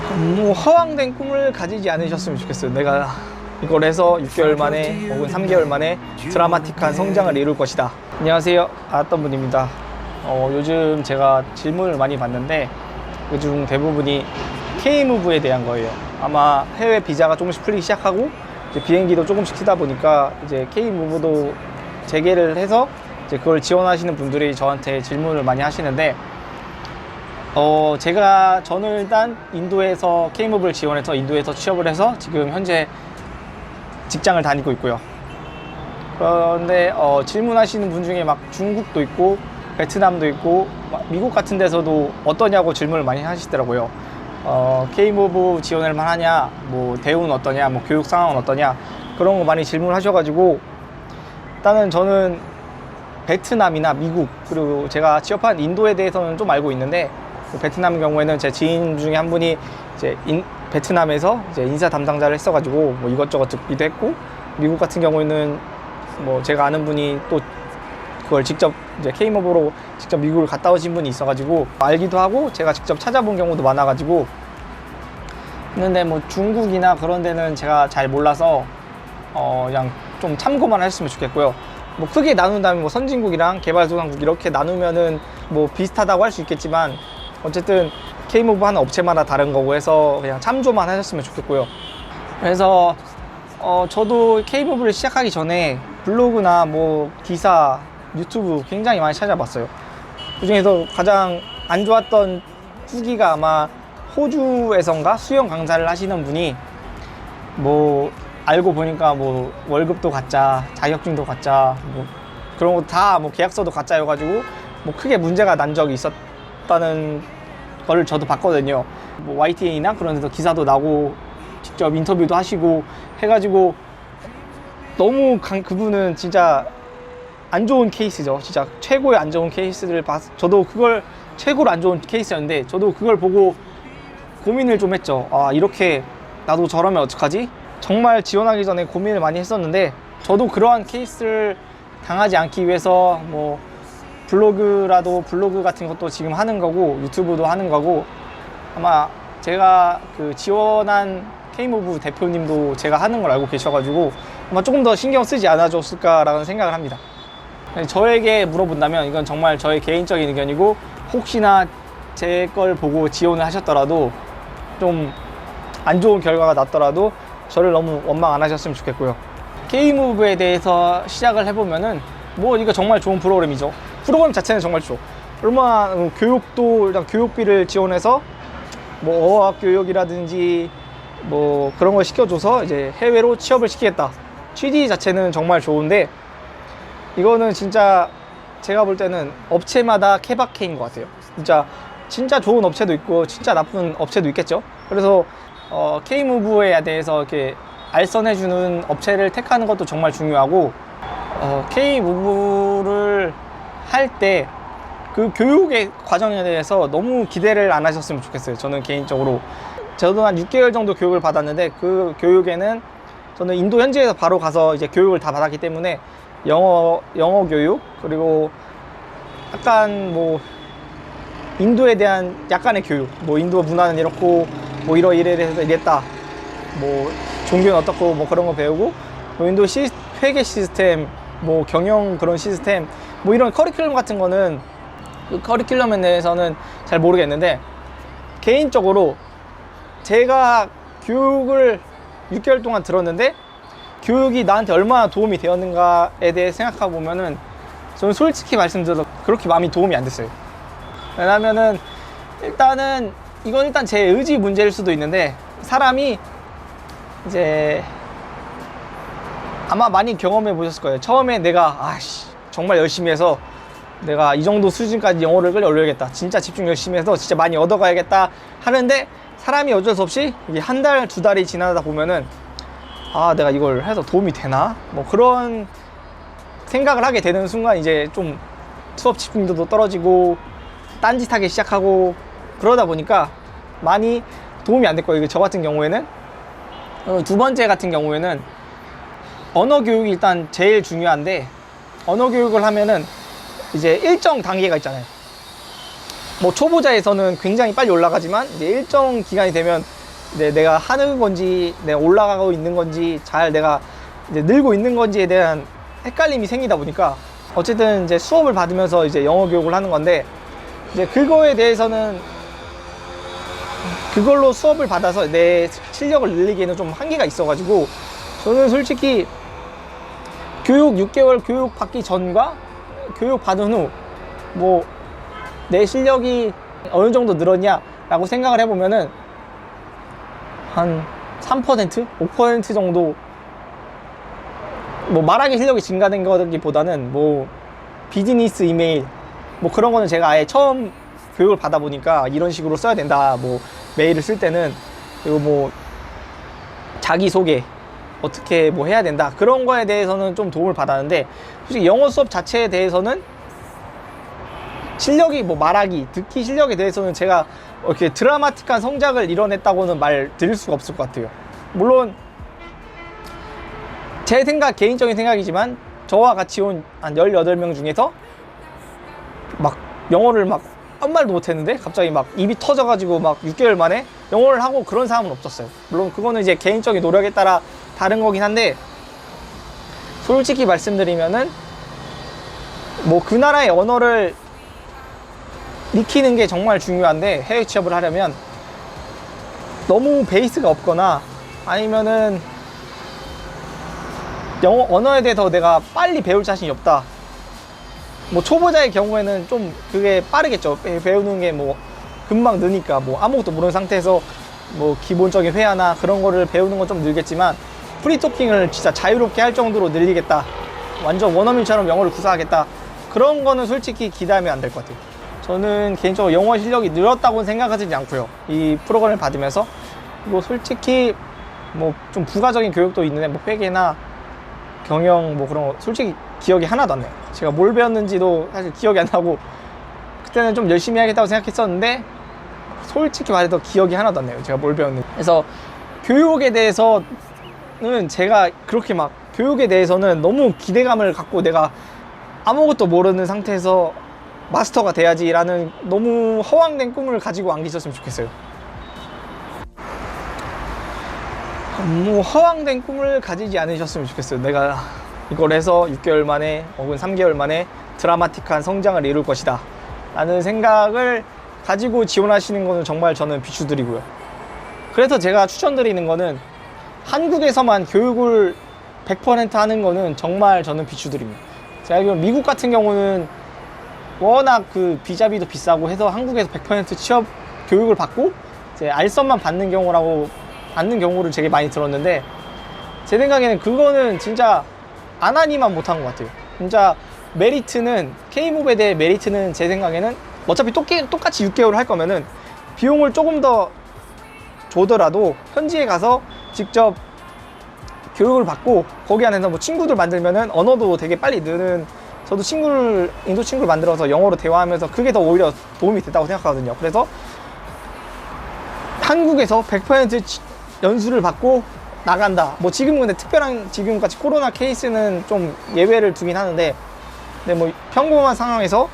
너무 허황된 꿈을 가지지 않으셨으면 좋겠어요. 내가 이걸 해서 6개월 만에 혹은 3개월 만에 드라마틱한 성장을 이룰 것이다. 안녕하세요, 아따분입니다. 요즘 제가 질문을 많이 받는데 그중 대부분이 K무브에 대한 거예요. 아마 해외 비자가 조금씩 풀리기 시작하고 이제 비행기도 조금씩 튀다 보니까 이제 K무브도 재개를 해서 이제 그걸 지원하시는 분들이 저한테 질문을 많이 하시는데 저는 일단 인도에서 K무브를 지원해서 인도에서 취업을 해서 지금 현재 직장을 다니고 있고요. 그런데 질문하시는 분 중에 막 중국도 있고 베트남도 있고 미국 같은 데서도 어떠냐고 질문을 많이 하시더라고요. K무브 지원할 만하냐, 뭐 대우는 어떠냐, 뭐 교육 상황은 어떠냐, 그런 거 많이 질문하셔가지고 일단은 저는 베트남이나 미국, 그리고 제가 취업한 인도에 대해서는 좀 알고 있는데 베트남 경우에는 제 지인 중에 한 분이 이제 베트남에서 이제 인사 담당자를 했어가지고 뭐 이것저것 듣기도 했고, 미국 같은 경우에는 뭐 제가 아는 분이 또 그걸 직접 이제 K무브로 직접 미국을 갔다 오신 분이 있어가지고 알기도 하고 제가 직접 찾아본 경우도 많아가지고 했는데, 뭐 중국이나 그런 데는 제가 잘 몰라서 그냥 좀 참고만 하셨으면 좋겠고요. 뭐 크게 나눈다면 뭐 선진국이랑 개발도상국 이렇게 나누면은 뭐 비슷하다고 할 수 있겠지만 어쨌든 K무브 하는 업체마다 다른 거고 해서 그냥 참조만 하셨으면 좋겠고요. 그래서 저도 K무브를 시작하기 전에 블로그나 뭐 기사, 유튜브 굉장히 많이 찾아봤어요. 그 중에서 가장 안 좋았던 후기가 아마 호주에선가 수영 강사를 하시는 분이 뭐 알고 보니까 뭐 월급도 가짜, 자격증도 가짜, 뭐 그런 거 다 뭐 계약서도 가짜여가지고 뭐 크게 문제가 난 적이 있었다는 걸 저도 봤거든요. 뭐 YTN이나 그런 데서 기사도 나고 직접 인터뷰도 하시고 해가지고 너무 그분은 진짜 안 좋은 케이스죠. 진짜 최고의 안 좋은 케이스를 저도 그걸 최고로 안 좋은 케이스였는데 저도 그걸 보고 고민을 좀 했죠. 아, 이렇게 나도 저러면 어떡하지? 정말 지원하기 전에 고민을 많이 했었는데 저도 그러한 케이스를 당하지 않기 위해서 뭐 블로그 같은 것도 지금 하는 거고 유튜브도 하는 거고, 아마 제가 그 지원한 K무브 대표님도 제가 하는 걸 알고 계셔가지고 아마 조금 더 신경 쓰지 않아줬을까라는 생각을 합니다. 저에게 물어본다면 이건 정말 저의 개인적인 의견이고, 혹시나 제 걸 보고 지원을 하셨더라도 좀 안 좋은 결과가 났더라도 저를 너무 원망 안 하셨으면 좋겠고요. K무브에 대해서 시작을 해보면은 뭐 이거 정말 좋은 프로그램이죠. 프로그램 자체는 정말 좋죠. 얼마나 교육도 일단 교육비를 지원해서 뭐 어학 교육이라든지 뭐 그런 걸 시켜줘서 이제 해외로 취업을 시키겠다. 취지 자체는 정말 좋은데 이거는 진짜 제가 볼 때는 업체마다 케바케인 것 같아요. 진짜 좋은 업체도 있고 진짜 나쁜 업체도 있겠죠. 그래서 K무브에 대해서 이렇게 알선해주는 업체를 택하는 것도 정말 중요하고, K무브를 할 때 그 교육의 과정에 대해서 너무 기대를 안 하셨으면 좋겠어요. 저는 개인적으로 저도 한 6개월 정도 교육을 받았는데 그 교육에는 저는 인도 현지에서 바로 가서 이제 교육을 다 받았기 때문에 영어 교육, 그리고 약간 뭐 인도에 대한 약간의 교육, 뭐 인도 문화는 이렇고 뭐 이래서 이랬다, 뭐 종교는 어떻고 뭐 그런 거 배우고, 뭐 인도 회계 시스템, 뭐 경영 그런 시스템, 뭐 이런 커리큘럼 같은 거는 그 커리큘럼에 대해서는 잘 모르겠는데, 개인적으로 제가 교육을 6개월 동안 들었는데 교육이 나한테 얼마나 도움이 되었는가에 대해 생각해 보면은 저는 솔직히 말씀드려서 그렇게 마음이 도움이 안 됐어요. 왜냐면은 이건 일단 제 의지 문제일 수도 있는데, 사람이 이제 아마 많이 경험해 보셨을 거예요. 처음에 내가 정말 열심히 해서 내가 이 정도 수준까지 영어를 끌어올려야겠다, 진짜 집중 열심히 해서 진짜 많이 얻어가야겠다 하는데, 사람이 어쩔 수 없이 이게 한 달, 두 달이 지나다 보면은 내가 이걸 해서 도움이 되나? 뭐 그런 생각을 하게 되는 순간 이제 좀 수업 집중도도 떨어지고 딴짓하기 시작하고 그러다 보니까 많이 도움이 안 됐고요. 저 같은 경우에는. 두 번째 같은 경우에는 언어 교육이 일단 제일 중요한데, 언어 교육을 하면은 이제 일정 단계가 있잖아요. 뭐 초보자에서는 굉장히 빨리 올라가지만 이제 일정 기간이 되면 이제 내가 하는 건지 내가 올라가고 있는 건지 잘 내가 이제 늘고 있는 건지에 대한 헷갈림이 생기다 보니까 어쨌든 이제 수업을 받으면서 이제 영어 교육을 하는 건데 이제 그거에 대해서는 그걸로 수업을 받아서 내 실력을 늘리기에는 좀 한계가 있어가지고 저는 솔직히 교육 6개월 교육 받기 전과 교육 받은 후 뭐 내 실력이 어느 정도 늘었냐 라고 생각을 해보면은 한 3%? 5% 정도 뭐 말하기 실력이 증가된 거기보다는 뭐 비즈니스 이메일 뭐 그런 거는 제가 아예 처음 교육을 받아 보니까 이런 식으로 써야 된다. 뭐 메일을 쓸 때는 그리고 뭐 자기소개 어떻게 뭐 해야 된다. 그런 거에 대해서는 좀 도움을 받았는데 솔직히 영어 수업 자체에 대해서는 실력이 뭐 말하기, 듣기 실력에 대해서는 제가 이렇게 드라마틱한 성장을 이뤄냈다고는 말 드릴 수가 없을 것 같아요. 물론 제 생각, 개인적인 생각이지만 저와 같이 온 한 18명 중에서 막 영어를 막 아무 말도 못했는데 갑자기 막 입이 터져가지고 막 6개월 만에 영어를 하고 그런 사람은 없었어요. 물론 그거는 이제 개인적인 노력에 따라 다른 거긴 한데 솔직히 말씀드리면은 뭐 그 나라의 언어를 익히는 게 정말 중요한데 해외 취업을 하려면 너무 베이스가 없거나 아니면은 영어 언어에 대해서 내가 빨리 배울 자신이 없다. 뭐 초보자의 경우에는 좀 그게 빠르겠죠. 배우는 게 뭐 금방 느니까 뭐 아무것도 모르는 상태에서 뭐 기본적인 회화나 그런 거를 배우는 건 좀 늘겠지만 프리토킹을 진짜 자유롭게 할 정도로 늘리겠다. 완전 원어민처럼 영어를 구사하겠다. 그런 거는 솔직히 기대하면 안 될 것 같아요. 저는 개인적으로 영어 실력이 늘었다고는 생각하지 않고요. 이 프로그램을 받으면서 그리고 솔직히 뭐 좀 부가적인 교육도 있는데 뭐 회계나 경영 뭐 그런 거 솔직히 기억이 하나도 안 나요. 제가 뭘 배웠는지도 사실 기억이 안 나고 그때는 좀 열심히 하겠다고 생각했었는데 솔직히 말해도 기억이 하나도 안 나요. 제가 뭘 배웠는지. 그래서 교육에 대해서는 제가 그렇게 막 교육에 대해서는 너무 기대감을 갖고 내가 아무것도 모르는 상태에서 마스터가 돼야지라는 너무 허황된 꿈을 가지고 안 계셨으면 좋겠어요. 너무 허황된 꿈을 가지지 않으셨으면 좋겠어요. 내가 이걸 해서 6개월 만에 혹은 3개월 만에 드라마틱한 성장을 이룰 것이다 라는 생각을 가지고 지원하시는 거는 정말 저는 비추드리고요. 그래서 제가 추천드리는 거는 한국에서만 교육을 100% 하는 거는 정말 저는 비추드립니다. 제가 알기로 미국 같은 경우는 워낙 그 비자비도 비싸고 해서 한국에서 100% 취업 교육을 받고 이제 알선만 받는 경우를 되게 많이 들었는데 제 생각에는 그거는 진짜 안 하니만 못한 것 같아요. 진짜 메리트는 K무브에 대해 메리트는 제 생각에는 어차피 똑같이 6개월 할 거면은 비용을 조금 더 줘더라도 현지에 가서 직접 교육을 받고 거기 안에서 뭐 친구들 만들면은 언어도 되게 빨리 느는 저도 인도 친구를 만들어서 영어로 대화하면서 그게 더 오히려 도움이 됐다고 생각하거든요. 그래서 한국에서 100% 연수를 받고 나간다. 뭐 지금은 근데 특별한 지금같이 코로나 케이스는 좀 예외를 두긴 하는데 근데 뭐 평범한 상황에서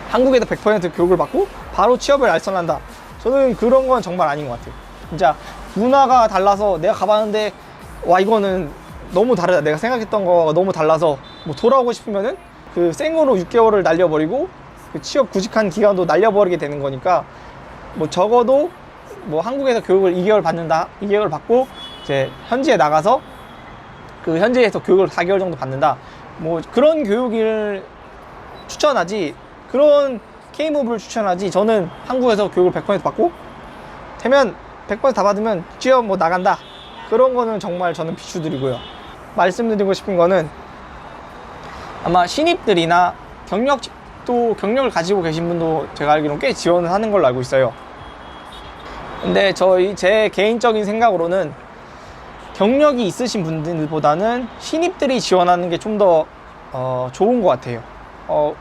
한국에서 100% 교육을 받고 바로 취업을 알선한다. 저는 그런 건 정말 아닌 것 같아요. 진짜 문화가 달라서 내가 가봤는데 와 이거는 너무 다르다. 내가 생각했던 거가 너무 달라서 뭐 돌아오고 싶으면은 그 생으로 6개월을 날려버리고 그 취업 구직한 기간도 날려버리게 되는 거니까 뭐 적어도 뭐 한국에서 교육을 2개월 받는다. 2개월 받고 이제 현지에 나가서 그 현지에서 교육을 4개월 정도 받는다. 뭐 그런 교육을 추천하지. 그런 K무브를 추천하지. 저는 한국에서 교육을 100% 받고 되면 100% 다 받으면 취업 뭐 나간다. 그런 거는 정말 저는 비추드리고요. 말씀드리고 싶은 거는 아마 신입들이나 경력을 가지고 계신 분도 제가 알기로는 꽤 지원을 하는 걸로 알고 있어요. 근데 제 개인적인 생각으로는 경력이 있으신 분들보다는 신입들이 지원하는 게 좀 더 좋은 것 같아요.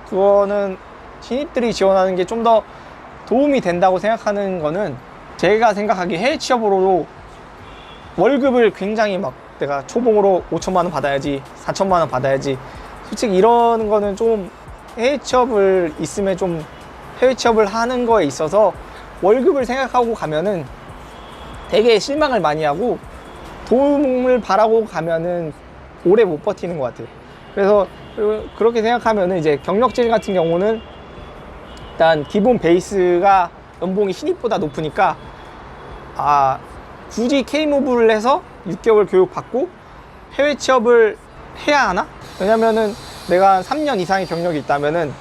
그거는 신입들이 지원하는 게 좀 더 도움이 된다고 생각하는 거는 제가 생각하기에 해외 취업으로도 월급을 굉장히 막 내가 초봉으로 5천만 원 받아야지 4천만 원 받아야지 솔직히 이런 거는 좀 해외 취업을 있으면 좀 해외 취업을 하는 거에 있어서 월급을 생각하고 가면은 되게 실망을 많이 하고 도움을 바라고 가면은 오래 못 버티는 것 같아요. 그래서 그렇게 생각하면은 이제 경력직 같은 경우는 일단 기본 베이스가 연봉이 신입보다 높으니까 굳이 K무브를 해서 6개월 교육 받고 해외 취업을 해야 하나? 왜냐면은 내가 3년 이상의 경력이 있다면은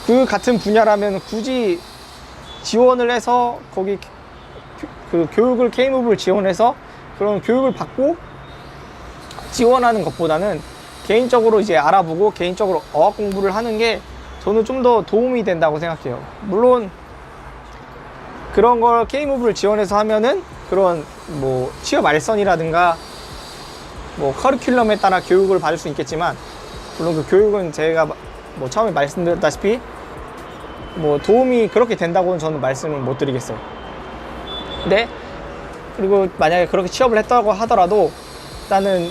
그 같은 분야라면 굳이 지원을 해서 거기 그 교육을 K무브를 지원해서 그런 교육을 받고 지원하는 것보다는 개인적으로 이제 알아보고 개인적으로 어학 공부를 하는 게 저는 좀 더 도움이 된다고 생각해요. 물론 그런 걸 K무브를 지원해서 하면은 그런 뭐 취업 알선이라든가 뭐 커리큘럼에 따라 교육을 받을 수 있겠지만, 물론 그 교육은 제가 뭐 처음에 말씀드렸다시피 뭐 도움이 그렇게 된다고는 저는 말씀을 못 드리겠어요. 근데 그리고 만약에 그렇게 취업을 했다고 하더라도 일단은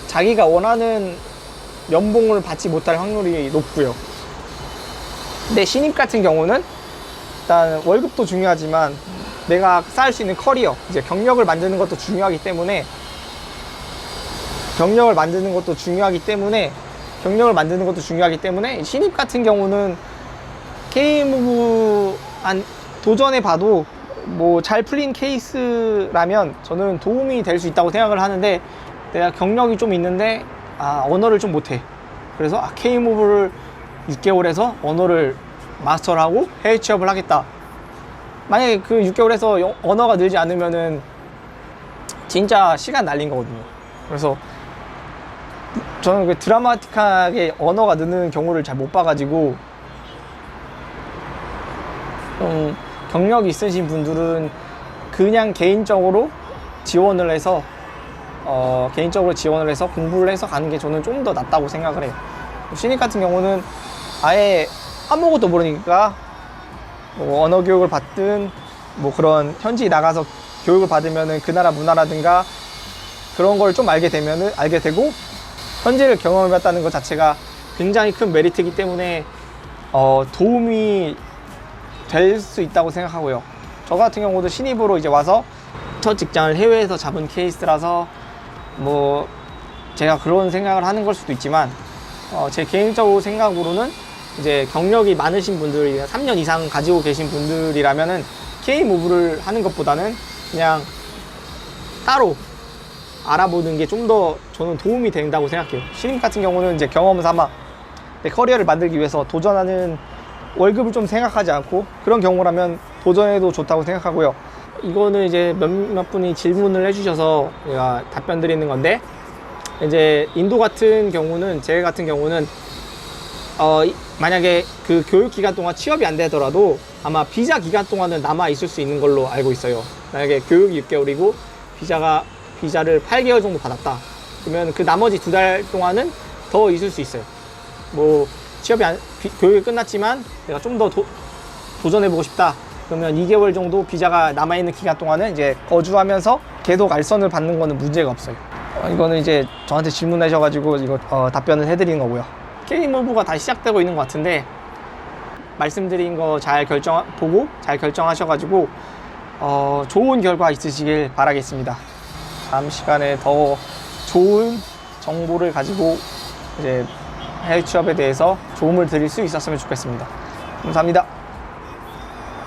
자기가 원하는 연봉을 받지 못할 확률이 높고요. 근데 신입 같은 경우는 일단 월급도 중요하지만 내가 쌓을 수 있는 커리어, 이제 경력을 만드는 것도 중요하기 때문에 신입 같은 경우는 K무브 도전해 봐도 뭐 잘 풀린 케이스라면 저는 도움이 될 수 있다고 생각을 하는데, 내가 경력이 좀 있는데 언어를 좀 못해. 그래서 K무브를 6개월에서 언어를 마스터를 하고 해외 취업을 하겠다. 만약에 그 6개월에서 언어가 늘지 않으면은 진짜 시간 날린 거거든요. 그래서 저는 그 드라마틱하게 언어가 느는 경우를 잘 못 봐가지고 경력이 있으신 분들은 그냥 개인적으로 지원을 해서 공부를 해서 가는 게 저는 좀 더 낫다고 생각을 해요. 신입 같은 경우는 아예 아무것도 모르니까 뭐 언어 교육을 받든 뭐 그런 현지 나가서 교육을 받으면은 그 나라 문화라든가 그런 걸 좀 알게 되고 현지를 경험해봤다는 것 자체가 굉장히 큰 메리트이기 때문에 도움이 될 수 있다고 생각하고요. 저 같은 경우도 신입으로 이제 와서 첫 직장을 해외에서 잡은 케이스라서 뭐 제가 그런 생각을 하는 걸 수도 있지만 제 개인적으로 생각으로는 이제 경력이 많으신 분들이 3년 이상 가지고 계신 분들이라면은 K무브를 하는 것보다는 그냥 따로 알아보는 게 좀 더 저는 도움이 된다고 생각해요. 신입 같은 경우는 이제 경험 삼아 내 커리어를 만들기 위해서 도전하는 월급을 좀 생각하지 않고 그런 경우라면 도전해도 좋다고 생각하고요. 이거는 이제 몇몇 분이 질문을 해주셔서 제가 답변 드리는 건데, 이제 인도 같은 경우는, 제 같은 경우는 만약에 그 교육 기간 동안 취업이 안 되더라도 아마 비자 기간 동안은 남아 있을 수 있는 걸로 알고 있어요. 만약에 교육이 6개월이고 비자를 8개월 정도 받았다 그러면 그 나머지 2달 동안은 더 있을 수 있어요. 뭐 교육이 끝났지만 내가 좀 더 도전해보고 싶다 그러면 2개월 정도 비자가 남아있는 기간 동안은 이제 거주하면서 계속 알선을 받는 거는 문제가 없어요. 이거는 이제 저한테 질문하셔가지고 이거 답변을 해드리는 거고요. K무브가 다시 시작되고 있는 것 같은데, 말씀드린 거 잘 보고 잘 결정하셔가지고 좋은 결과 있으시길 바라겠습니다. 다음 시간에 더 좋은 정보를 가지고 이제 해외 취업에 대해서 도움을 드릴 수 있었으면 좋겠습니다. 감사합니다.